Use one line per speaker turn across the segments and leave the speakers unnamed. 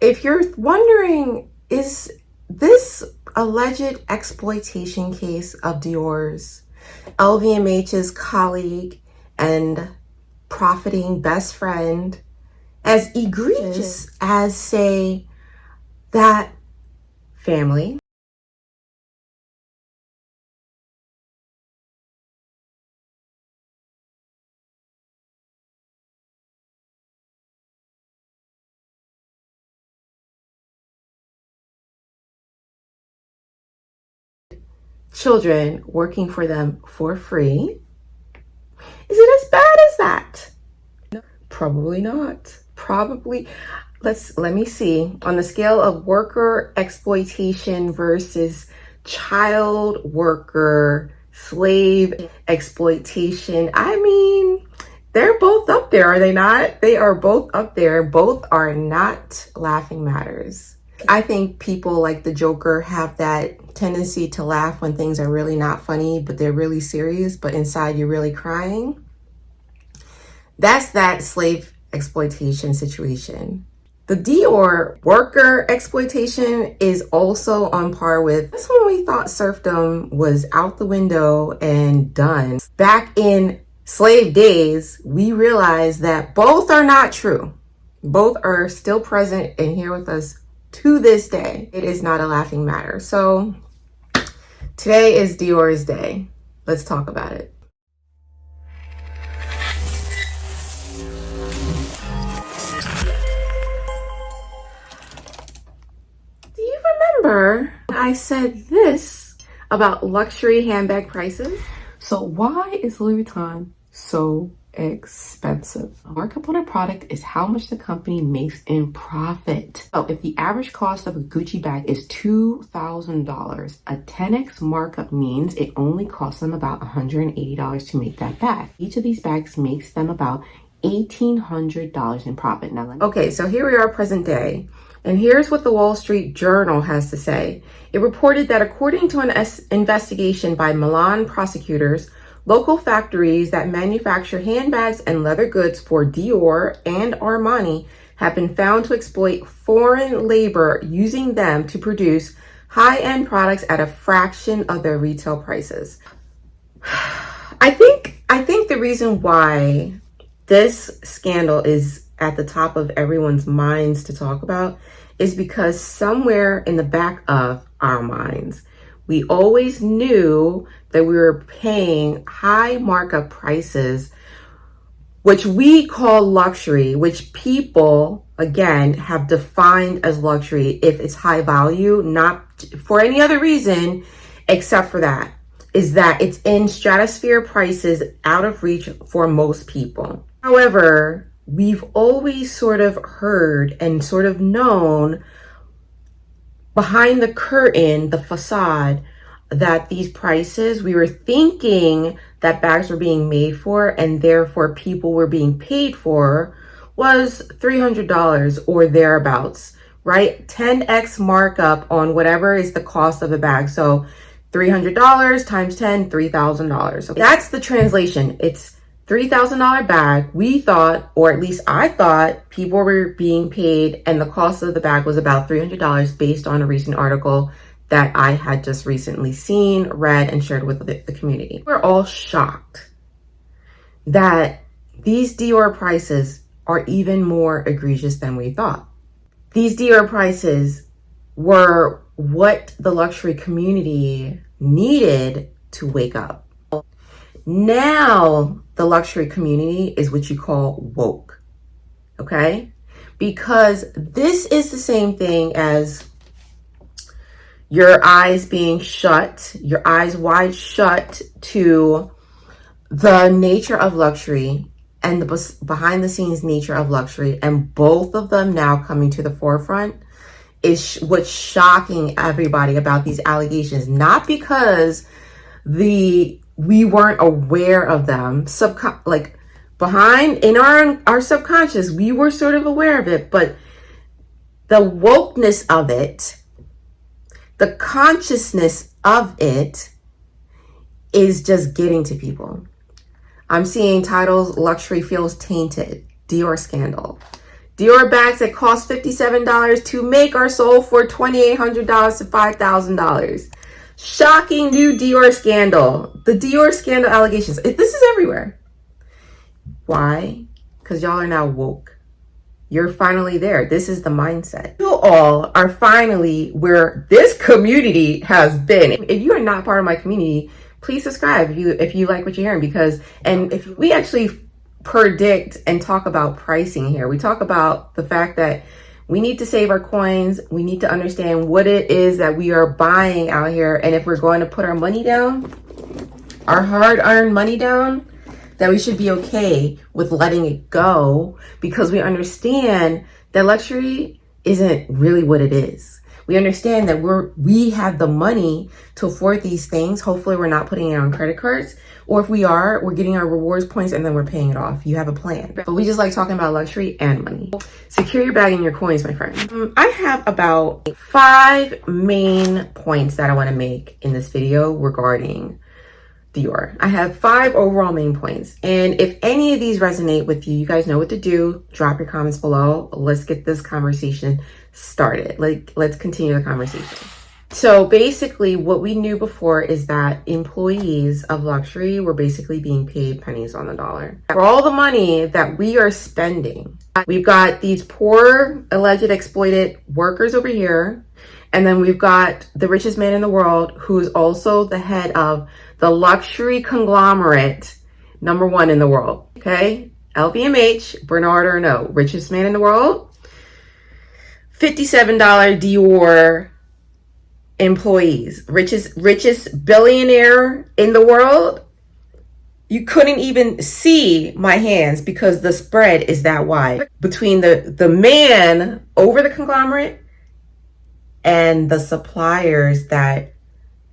If you're wondering, is this alleged exploitation case of Dior's, LVMH's colleague and profiting best friend, as egregious as, say, that family? Children working for them for free? Is it as bad as that? No. Probably not. Probably. Let me see. On the scale of worker exploitation versus child worker, slave exploitation, I mean, they're both up there, are they not? They are both up there. Both are not laughing matters. I think people like the Joker have that tendency to laugh when things are really not funny, but they're really serious, but inside you're really crying. That's that slave exploitation situation. The Dior worker exploitation is also on par with, that's when we thought serfdom was out the window and done. Back in slave days, we realized that both are not true. Both are still present and here with us to this day. It is not a laughing matter. So today is Dior's day. Let's talk about it. Do you remember I said this about luxury handbag prices? So why is Louis Vuitton so expensive? A markup on a product is how much the company makes in profit. So if the average cost of a Gucci bag is $2,000, a 10x markup means it only costs them about $180 to make that bag. Each of these bags makes them about $1,800 in profit. Now, okay, so here we are present day. And here's what the Wall Street Journal has to say. It reported that according to an investigation by Milan prosecutors, local factories that manufacture handbags and leather goods for Dior and Armani have been found to exploit foreign labor, using them to produce high-end products at a fraction of their retail prices. I think the reason why this scandal is at the top of everyone's minds to talk about is because somewhere in the back of our minds, we always knew that we were paying high markup prices, which we call luxury, which people, again, have defined as luxury if it's high value, not for any other reason except for that, is that it's in stratosphere prices out of reach for most people. However, we've always sort of heard and sort of known behind the curtain, the facade, that these prices, we were thinking that bags were being made for and therefore people were being paid for, was $300 or thereabouts, right? 10x markup on whatever is the cost of a bag. So $300 times 10, $3,000. So that's the translation. It's $3,000 bag. We thought, or at least I thought, people were being paid and the cost of the bag was about $300 based on a recent article that I had just recently seen, read, and shared with the community. We're all shocked that these Dior prices are even more egregious than we thought. These Dior prices were what the luxury community needed to wake up. Now, the luxury community is what you call woke, okay? Because this is the same thing as your eyes being shut, your eyes wide shut to the nature of luxury and the behind the scenes nature of luxury, and both of them now coming to the forefront is what's shocking everybody about these allegations. Not because we weren't aware of them, like behind in our subconscious, we were sort of aware of it, but the wokeness of it, the consciousness of it is just getting to people. I'm seeing titles, luxury feels tainted, Dior scandal. Dior bags that cost $57 to make are sold for $2,800 to $5,000. Shocking new Dior scandal. The Dior scandal allegations. This is everywhere. Why? Because y'all are now woke. You're finally there. This is the mindset. You all are finally where this community has been. If you are not part of my community, please subscribe if you like what you're hearing, because if we actually predict and talk about pricing here. We talk about the fact that we need to save our coins. We need to understand what it is that we are buying out here. And if we're going to put our money down, our hard-earned money down, that we should be okay with letting it go, because we understand that luxury isn't really what it is. We understand that we have the money to afford these things. Hopefully we're not putting it on credit cards, or if we are, we're getting our rewards points and then we're paying it off. You have a plan. But we just like talking about luxury and money. Secure your bag and your coins, my friend. I have about 5 main points that I want to make in this video regarding Dior. I have 5 overall main points. And if any of these resonate with you, you guys know what to do. Drop your comments below. Let's get this conversation started. Let's continue the conversation. So basically what we knew before is that employees of luxury were basically being paid pennies on the dollar. For all the money that we are spending, we've got these poor, alleged exploited workers over here. And then we've got the richest man in the world, who is also the head of the luxury conglomerate #1 in the world. Okay? LVMH, Bernard Arnault, richest man in the world. $57 Dior employees, richest billionaire in the world. You couldn't even see my hands because the spread is that wide between the man over the conglomerate and the suppliers that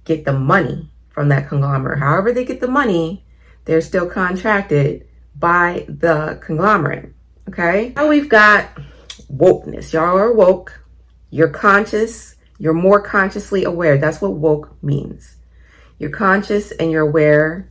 get the money from that conglomerate. However they get the money, they're still contracted by the conglomerate. Okay? Now we've got wokeness. Y'all are woke. You're conscious. You're more consciously aware. That's what woke means. You're conscious and you're aware,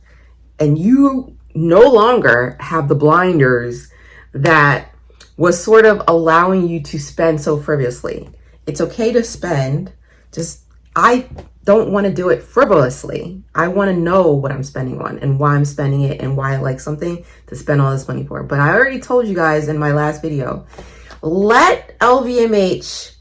and you no longer have the blinders that was sort of allowing you to spend so frivolously. It's okay to spend, just I don't want to do it frivolously. I want to know what I'm spending on and why I'm spending it and why I like something to spend all this money for. But I already told you guys in my last video, let LV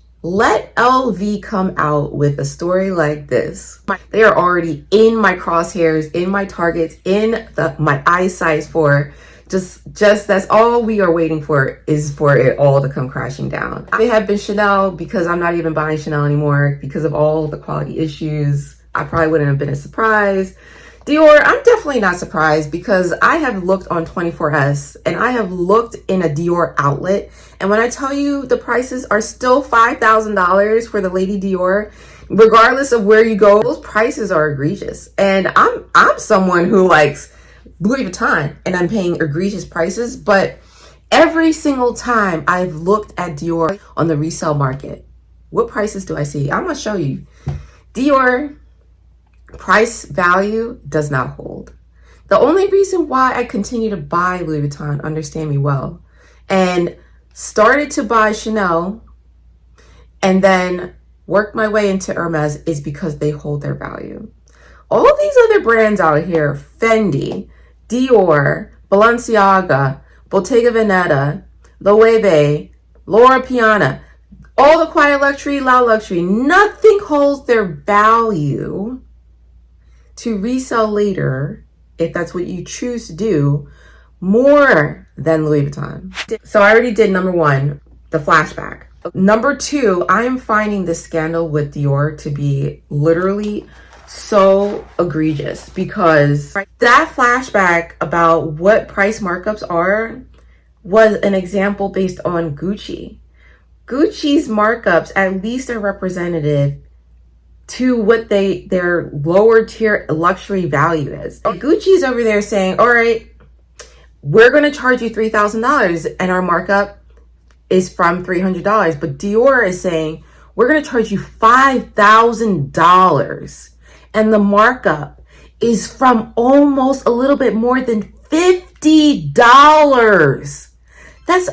come out with a story like this. They are already in my crosshairs, in my targets, in my eyesight for just that's all we are waiting for, is for it all to come crashing down. It had been Chanel, because I'm not even buying Chanel anymore because of all the quality issues. I probably wouldn't have been as surprised. Dior, I'm definitely not surprised, because I have looked on 24S and I have looked in a Dior outlet, and when I tell you the prices are still $5,000 for the Lady Dior, regardless of where you go, those prices are egregious. And I'm someone who likes Louis Vuitton and I'm paying egregious prices, but every single time I've looked at Dior on the resale market, what prices do I see? I'm gonna show you. Dior price value does not hold. The only reason why I continue to buy Louis Vuitton, understand me well, and started to buy Chanel and then worked my way into Hermes, is because they hold their value. All of these other brands out here, Fendi, Dior, Balenciaga, Bottega Veneta, Loewe, Loro Piana, all the quiet luxury, loud luxury, nothing holds their value to resell later, if that's what you choose to do, more than Louis Vuitton. So I already did #1, the flashback. #2, I'm finding the scandal with Dior to be literally so egregious, because that flashback about what price markups are was an example based on Gucci. Gucci's markups at least are representative to what their lower tier luxury value is. Gucci's over there saying, all right, we're going to charge you $3,000 and our markup is from $300. But Dior is saying, we're going to charge you $5,000 and the markup is from almost a little bit more than $50. That's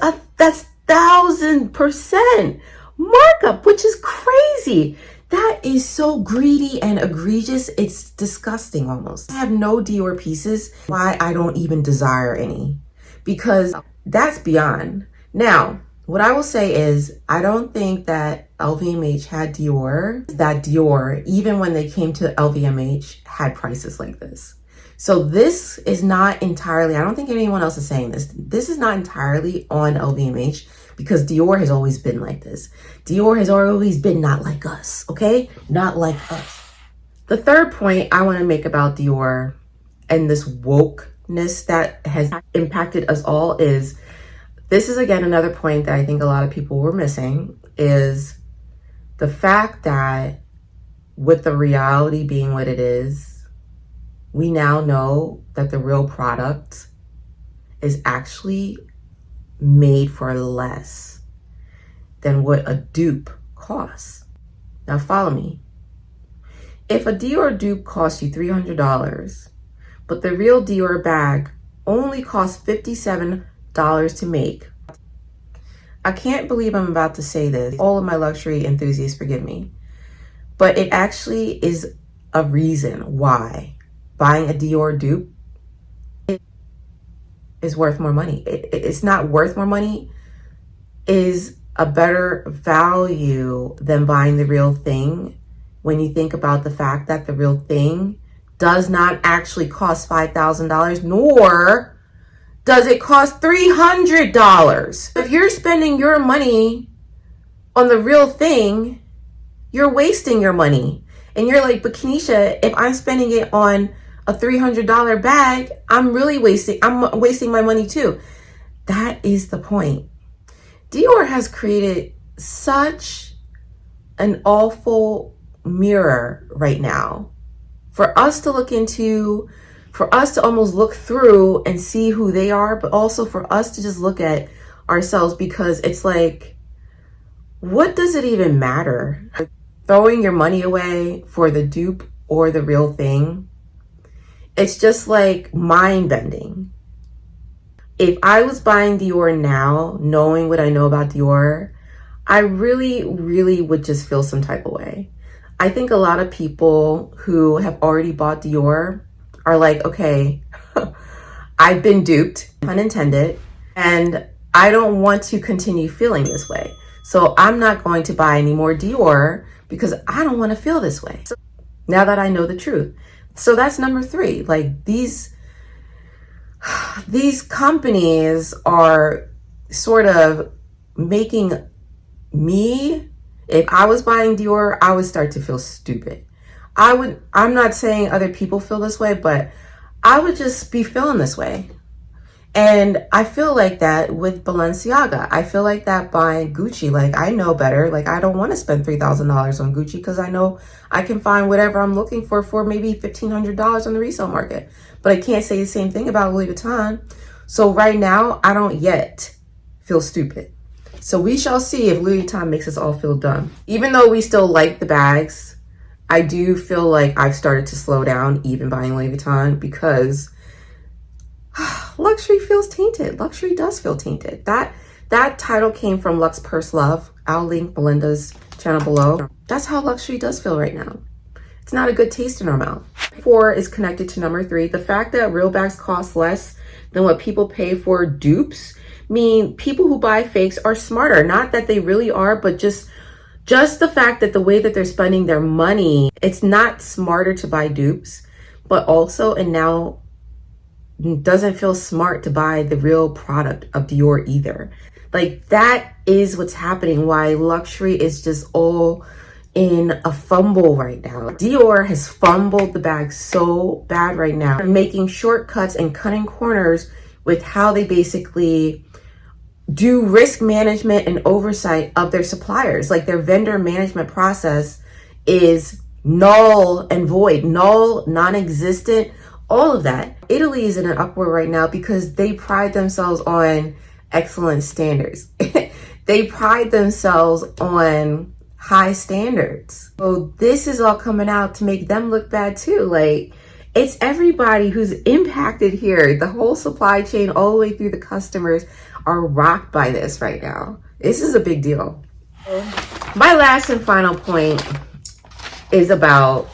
1,000% markup, which is crazy. That is so greedy and egregious. It's disgusting almost. I have no Dior pieces. Why I don't even desire any, because that's beyond. Now, what I will say is I don't think that LVMH had Dior, that Dior, even when they came to LVMH, had prices like this. So this is not entirely, I don't think anyone else is saying this. This is not entirely on LVMH, because Dior has always been like this. Dior has always been not like us, okay? Not like us. The third point I want to make about Dior and this wokeness that has impacted us all is, this is again another point that I think a lot of people were missing, is the fact that with the reality being what it is, we now know that the real product is actually made for less than what a dupe costs. Now follow me. If a Dior dupe costs you $300, but the real Dior bag only costs $57 to make, I can't believe I'm about to say this. All of my luxury enthusiasts, forgive me. But it actually is a reason why buying a Dior dupe is worth more money. It's not worth more money, is a better value than buying the real thing, when you think about the fact that the real thing does not actually cost $5,000, nor does it cost $300. If you're spending your money on the real thing, you're wasting your money. And you're like, but Kenysha, if I'm spending it on a $300 bag, I'm wasting my money too. That is the point. Dior has created such an awful mirror right now for us to look into, for us to almost look through and see who they are, but also for us to just look at ourselves, because it's like, what does it even matter? Throwing your money away for the dupe or the real thing, it's just like mind bending. If I was buying Dior now, knowing what I know about Dior, I really, really would just feel some type of way. I think a lot of people who have already bought Dior are like, okay, I've been duped, unintended, and I don't want to continue feeling this way. So I'm not going to buy any more Dior because I don't want to feel this way. Now that I know the truth. So that's number 3. Like these companies are sort of making me, if I was buying Dior, I would start to feel stupid. I'm not saying other people feel this way, but I would just be feeling this way. And I feel like that with Balenciaga. I feel like that buying Gucci. Like, I know better. Like, I don't want to spend $3,000 on Gucci because I know I can find whatever I'm looking for maybe $1,500 on the resale market. But I can't say the same thing about Louis Vuitton. So right now, I don't yet feel stupid. So we shall see if Louis Vuitton makes us all feel dumb. Even though we still like the bags, I do feel like I've started to slow down even buying Louis Vuitton, because luxury feels tainted. Luxury does feel tainted. That title came from Lux Purse Love. I'll link Belinda's channel below. That's how luxury does feel right now. It's not a good taste in our mouth. 4 is connected to number 3. The fact that real bags cost less than what people pay for dupes mean people who buy fakes are smarter. Not that they really are, but just the fact that the way that they're spending their money, it's not smarter to buy dupes, but also, and now doesn't feel smart to buy the real product of Dior either. Like, that is what's happening, why luxury is just all in a fumble right now. Dior has fumbled the bag so bad right now. They're making shortcuts and cutting corners with how they basically do risk management and oversight of their suppliers. Like, their vendor management process is null and void, null, non-existent, all of that. Italy is in an uproar right now because they pride themselves on excellent standards. They pride themselves on high standards. So this is all coming out to make them look bad too. Like, It's everybody who's impacted here. The whole supply chain all the way through the customers are rocked by this right now. This is a big deal. My last and final point is about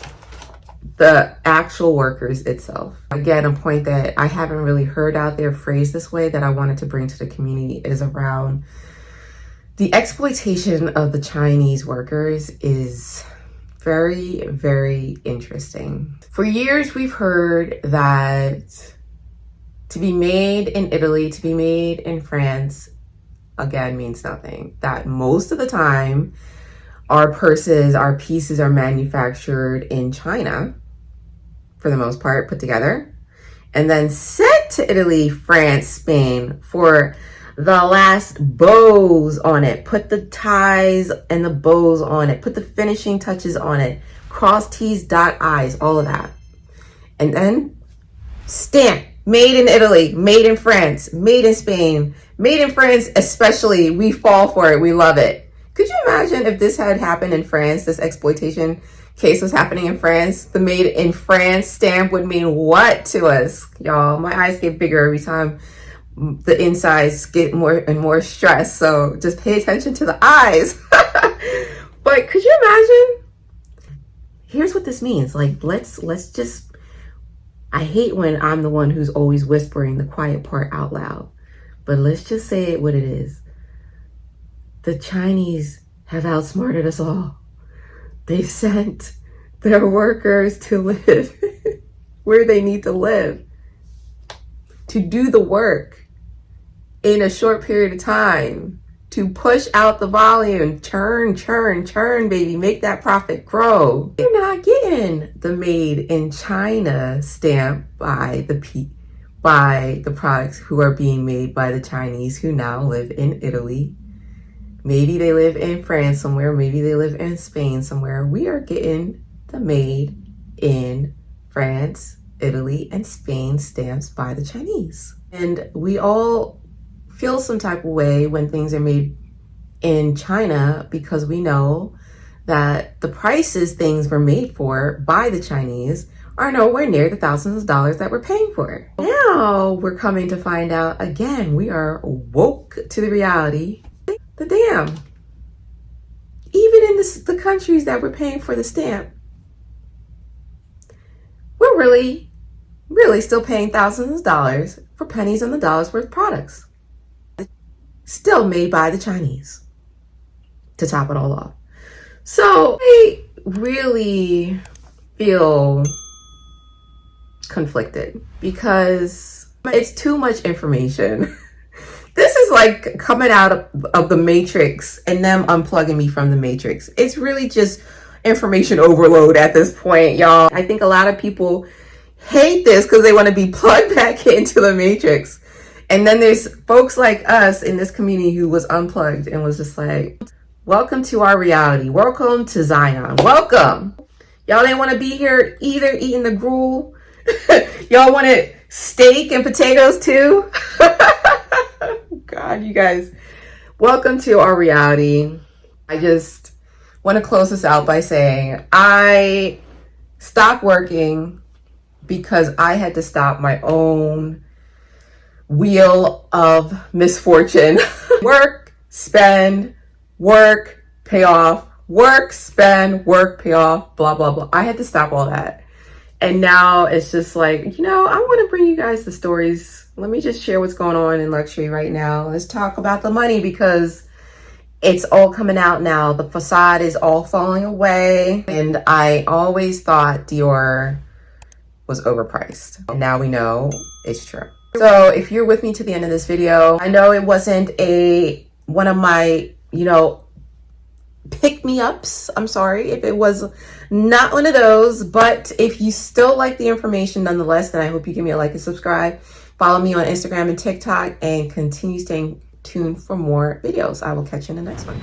the actual workers itself. Again, a point that I haven't really heard out there phrased this way that I wanted to bring to the community is around the exploitation of the Chinese workers is very, very interesting. For years, we've heard that to be made in Italy, to be made in France, again, means nothing. That most of the time, our purses, our pieces are manufactured in China, for the most part, put together, and then sent to Italy, France, Spain for the last bows on it, put the ties and the bows on it, put the finishing touches on it, cross T's, dot I's, all of that. And then stamp, made in Italy, made in France, made in Spain, made in France, especially, we fall for it, we love it. Could you imagine if this had happened in France, this exploitation case was happening in France? The made in France stamp would mean what to us? Y'all, my eyes get bigger every time the insides get more and more stressed, so just pay attention to the eyes. But could you imagine? Here's what this means. Like, let's just, I hate when I'm the one who's always whispering the quiet part out loud, but let's just say it what it is. The Chinese have outsmarted us all. They've sent their workers to live where they need to live, to do the work in a short period of time, to push out the volume, churn, baby, make that profit grow. You're not getting the made in China stamp by the products who are being made by the Chinese who now live in Italy. Maybe they live in France somewhere, maybe they live in Spain somewhere. We are getting the made in France, Italy, and Spain stamps by the Chinese. And we all feel some type of way when things are made in China because we know that the prices things were made for by the Chinese are nowhere near the thousands of dollars that we're paying for it. Now we're coming to find out again, we are woke to the reality. The damn, even in the countries that we're paying for the stamp, we're really still paying thousands of dollars for pennies on the dollar's worth products. Still made by the Chinese, to top it all off. So I really feel conflicted because it's too much information. This is like coming out of the Matrix and them unplugging me from the Matrix. It's really just information overload at this point, y'all. I think a lot of people hate this because they want to be plugged back into the Matrix. And then there's folks like us in this community who was unplugged and was just like, welcome to our reality. Welcome to Zion. Welcome. Y'all didn't want to be here either, eating the gruel. Y'all wanted steak and potatoes too. God, you guys, welcome to our reality. I just want to close this out by saying I stopped working because I had to stop my own wheel of misfortune. Work, spend, work, pay off, work, spend, work, pay off, blah, blah, blah. I had to stop all that. And now it's just like, you know, I want to bring you guys the stories. Let me just share what's going on in luxury right now. Let's talk about the money because it's all coming out now. The facade is all falling away. And I always thought Dior was overpriced. And now we know it's true. So if you're with me to the end of this video, I know it wasn't one of my, pick-me-ups. I'm sorry if it was not one of those, but if you still like the information nonetheless, then I hope you give me a like and subscribe. Follow me on Instagram and TikTok and continue staying tuned for more videos. I will catch you in the next one.